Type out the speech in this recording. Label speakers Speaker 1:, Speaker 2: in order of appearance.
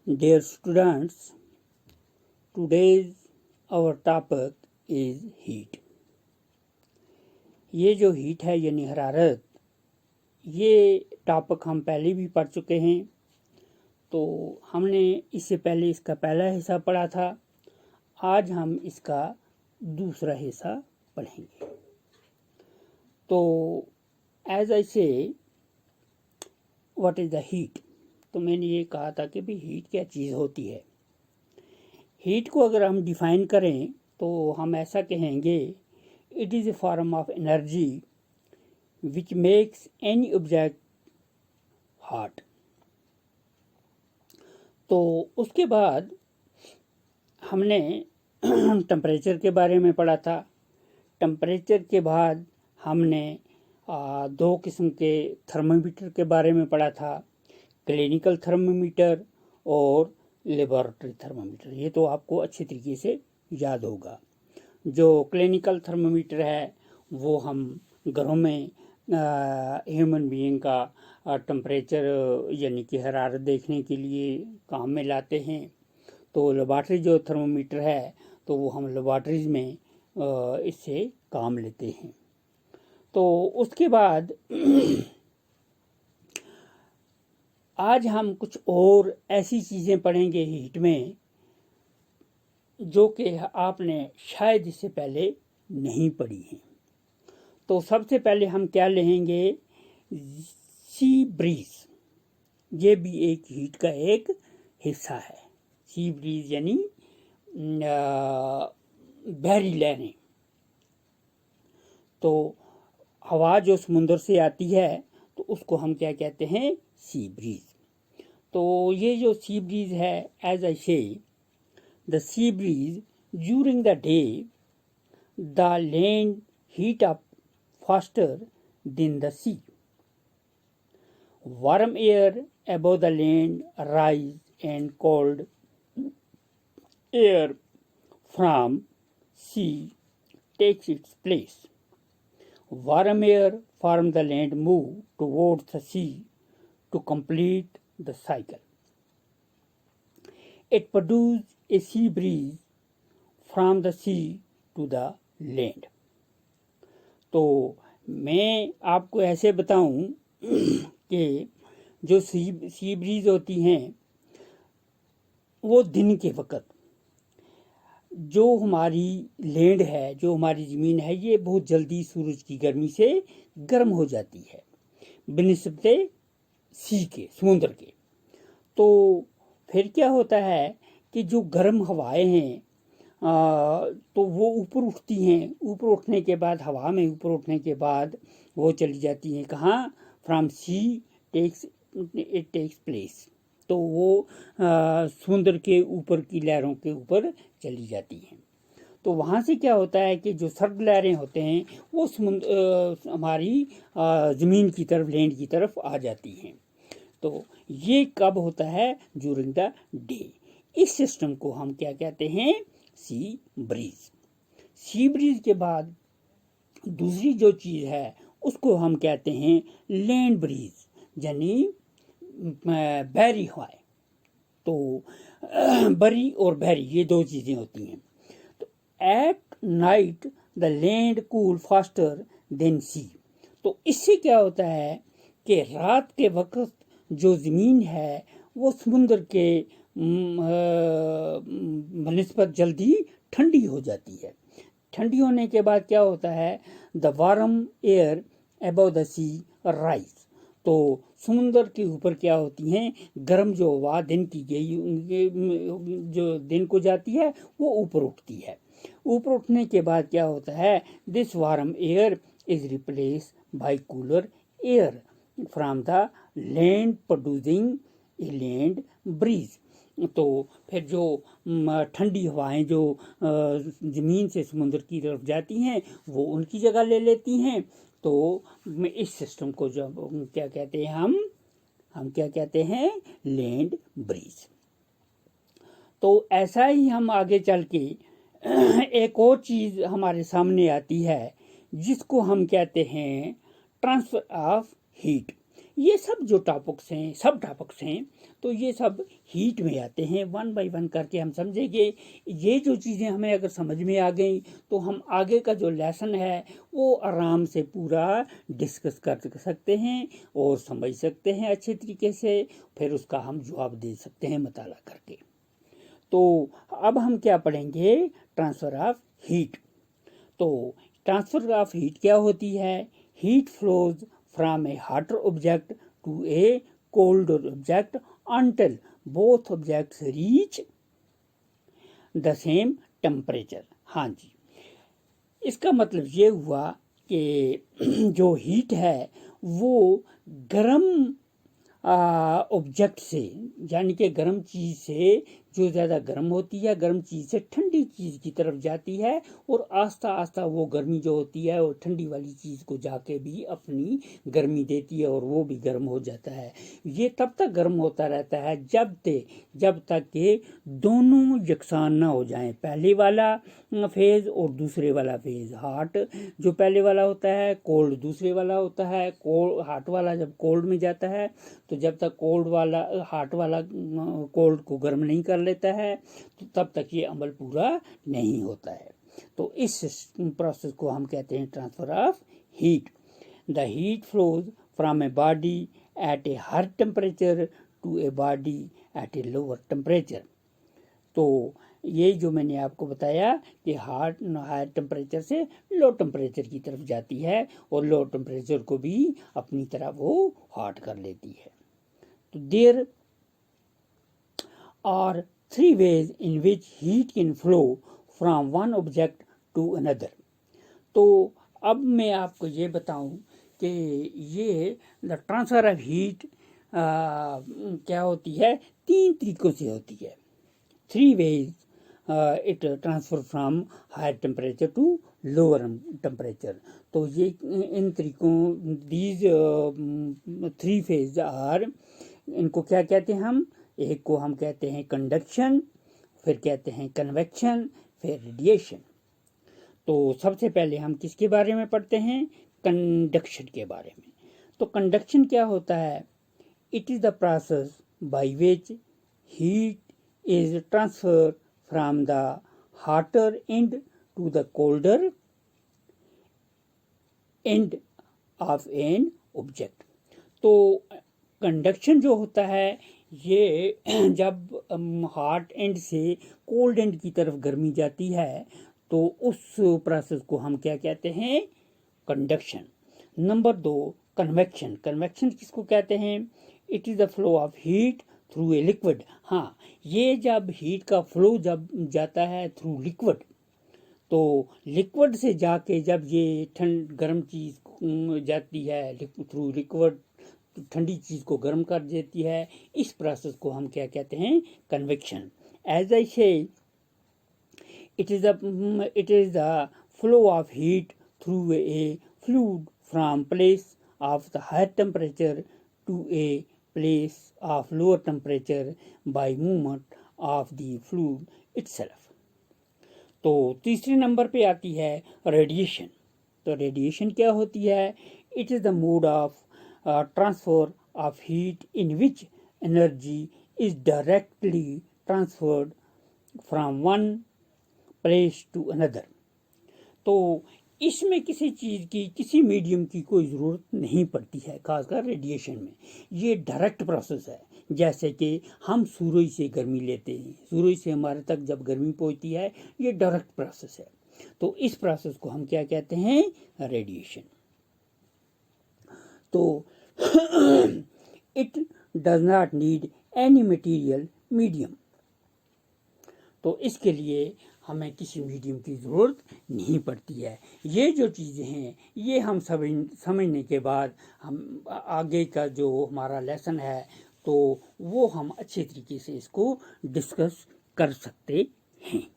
Speaker 1: Dear students, today's our topic is heat. ये जो heat है यानी हरारत, ये टॉपिक हम पहले भी पढ़ चुके हैं। तो हमने इससे पहले इसका पहला हिस्सा पढ़ा था। आज हम इसका दूसरा हिस्सा पढ़ेंगे। तो एज आई से व्हाट इज़ द हीट, तो मैंने ये कहा था कि भी हीट क्या चीज़ होती है। हीट को अगर हम डिफाइन करें तो हम ऐसा कहेंगे, it is a form of energy which makes any object hot. तो उसके बाद हमने टेम्परेचर के बारे में पढ़ा था। टेम्परेचर के बाद हमने दो किस्म के थर्मामीटर के बारे में पढ़ा था, क्लिनिकल थर्मामीटर और लेबोरेटरी थर्मामीटर। ये तो आपको अच्छे तरीके से याद होगा। जो क्लिनिकल थर्मामीटर है वो हम घरों में ह्यूमन बीइंग का टेम्परेचर यानी कि हरारत देखने के लिए काम में लाते हैं। तो लेबोरेटरी जो थर्मामीटर है तो वो हम लेबोरेटरीज में इससे काम लेते हैं। तो उसके बाद आज हम कुछ और ऐसी चीज़ें पढ़ेंगे हीट में जो कि आपने शायद इससे पहले नहीं पढ़ी हैं। तो सबसे पहले हम क्या लेंगे, सी ब्रीज। ये भी एक हीट का एक हिस्सा है। सी ब्रीज यानी बहरी लहरें। तो हवा जो समुद्र से आती है तो उसको हम क्या कहते हैं, सी ब्रीज। तो ये जो सी ब्रीज है, एज आई से the sea breeze during the day the land heat up faster than the sea. Warm air above the land rise and cold air from sea takes its place. Warm air from the land move towards the sea to complete the cycle. It produces a sea breeze from the sea to the land. तो मैं आपको ऐसे बताऊं कि जो sea breeze होती हैं वो दिन के वक्त जो हमारी लैंड है, जो हमारी ज़मीन है, ये बहुत जल्दी सूरज की गर्मी से गर्म हो जाती है बनिस्बते सी के, समुद्र के। तो फिर क्या होता है कि जो गर्म हवाएं हैं तो वो ऊपर उठती हैं। ऊपर उठने के बाद, हवा में ऊपर उठने के बाद वो चली जाती हैं कहाँ, from sea it takes place. तो वो समुद्र के ऊपर की लहरों के ऊपर चली जाती हैं। तो वहाँ से क्या होता है कि जो सर्द लहरें होते हैं वो हमारी ज़मीन की तरफ, लैंड की तरफ आ जाती हैं। तो ये कब होता है, ड्यूरिंग द डे। इस सिस्टम को हम क्या कहते हैं, सी ब्रीज। सी ब्रीज के बाद दूसरी जो चीज़ है उसको हम कहते हैं लैंड ब्रीज, यानी बहरी हवाएं। तो बरी और बहरी ये दो चीज़ें होती हैं। तो at night the land cool faster than sea. तो इससे क्या होता है कि रात के वक्त जो ज़मीन है वो समुद्र के बनिस्बत जल्दी ठंडी हो जाती है। ठंडी होने के बाद क्या होता है, the warm air above the sea rise. तो समुद्र के ऊपर क्या होती हैं, गर्म जो हवा दिन की गई जो दिन को जाती है वो ऊपर उठती है। ऊपर उठने के बाद क्या होता है, this warm air is replace by cooler air from the land producing a land breeze. तो फिर जो ठंडी हवाएं जो ज़मीन से समुद्र की तरफ जाती हैं वो उनकी जगह ले लेती हैं। तो इस सिस्टम को जब क्या कहते हैं, हम क्या कहते हैं, लैंड ब्रीज। तो ऐसा ही हम आगे चल के एक और चीज़ हमारे सामने आती है जिसको हम कहते हैं ट्रांसफ़र ऑफ हीट। ये सब जो टॉपिक्स हैं, सब टॉपिक्स हैं, तो ये सब हीट में आते हैं। वन बाय वन करके हम समझेंगे। ये जो चीज़ें हमें अगर समझ में आ गई तो हम आगे का जो लेसन है वो आराम से पूरा डिस्कस कर सकते हैं और समझ सकते हैं अच्छे तरीके से, फिर उसका हम जवाब दे सकते हैं मताला करके। तो अब हम क्या पढ़ेंगे, ट्रांसफ़र ऑफ हीट। तो ट्रांसफ़र ऑफ हीट क्या होती है? Heat flows from a hotter object to a colder object until both objects reach the same temperature। हाँ जी, इसका मतलब ये हुआ कि जो हीट है वो गर्म ऑब्जेक्ट से, यानी कि गर्म चीज़ से जो ज़्यादा गर्म होती है, गर्म चीज़ से ठंडी चीज़ की तरफ जाती है, और आस्ता आस्ता वो गर्मी जो होती है वो ठंडी वाली चीज़ को जाके भी अपनी गर्मी देती है और वो भी गर्म हो जाता है। ये तब तक गर्म होता रहता है जब तक कि दोनों यकसान ना हो जाएं, पहले वाला फेज़ और दूसरे वाला फेज़। हॉट जो पहले वाला होता है, कोल्ड दूसरे वाला होता है। हॉट वाला जब कोल्ड में जाता है तो जब तक कोल्ड वाला हॉट वाला कोल्ड को गर्म नहीं कर लेता है तो तब तक ये अमल पूरा नहीं होता है। तो इस प्रोसेस को हम कहते हैं transfer of heat. The heat flows from a body at a higher temperature to a body at a lower temperature. तो ये जो मैंने आपको बताया कि हायर टेम्परेचर से लो टेम्परेचर की तरफ जाती है और लो टेम्परेचर को भी अपनी तरफ वो हॉट कर लेती है। तो there are 3 ways in which heat can flow from one object to another। तो अब मैं आपको ये बताऊं कि ये द ट्रांसफर ऑफ हीट क्या होती है, 3 तरीकों से होती है। 3 ways it transfer from higher temperature to lower temperature। तो ये इन तरीकों, these 3 phases are, इनको क्या कहते हैं हम? एक को हम कहते हैं कंडक्शन, फिर कहते हैं कन्वेक्शन, फिर रेडिएशन। तो सबसे पहले हम किसके बारे में पढ़ते हैं? कंडक्शन के बारे में। तो कंडक्शन क्या होता है? It is the process by which heat is transferred from the hotter end to the colder end of an object। तो कंडक्शन जो होता है ये जब हॉट एंड से कोल्ड एंड की तरफ गर्मी जाती है तो उस प्रोसेस को हम क्या कहते हैं? कंडक्शन। Number 2, convection. कन्वेक्शन किसको कहते हैं? It is the flow of heat through a liquid. हाँ, ये जब हीट का फ्लो जब जाता है थ्रू लिक्विड, तो लिक्विड से जाके जब ये गर्म चीज़ जाती है थ्रू लिक्विड, तो ठंडी चीज़ को गर्म कर देती है। इस प्रोसेस को हम क्या कहते हैं? Convection. As I say it is the flow of heat through a fluid from place of the higher temperature to a place of lower temperature by movement of the fluid itself। तो तीसरे number पे आती है radiation. तो radiation क्या होती है? It is the mode of transfer of heat in which energy is directly transferred from one place to another. तो इसमें किसी चीज़ की, किसी मीडियम की कोई ज़रूरत नहीं पड़ती है, खासकर रेडिएशन में। ये डायरेक्ट प्रोसेस है। जैसे कि हम सूरज से गर्मी लेते हैं, सूरज से हमारे तक जब गर्मी पहुंचती है, ये डायरेक्ट प्रोसेस है। तो इस प्रोसेस को हम क्या कहते हैं? रेडिएशन। तो it does not need any material medium. तो इसके लिए हमें किसी मीडियम की ज़रूरत नहीं पड़ती है। ये जो चीज़ें हैं ये हम समझने के बाद हम आगे का जो हमारा लेसन है तो वो हम अच्छे तरीके से इसको डिस्कस कर सकते हैं।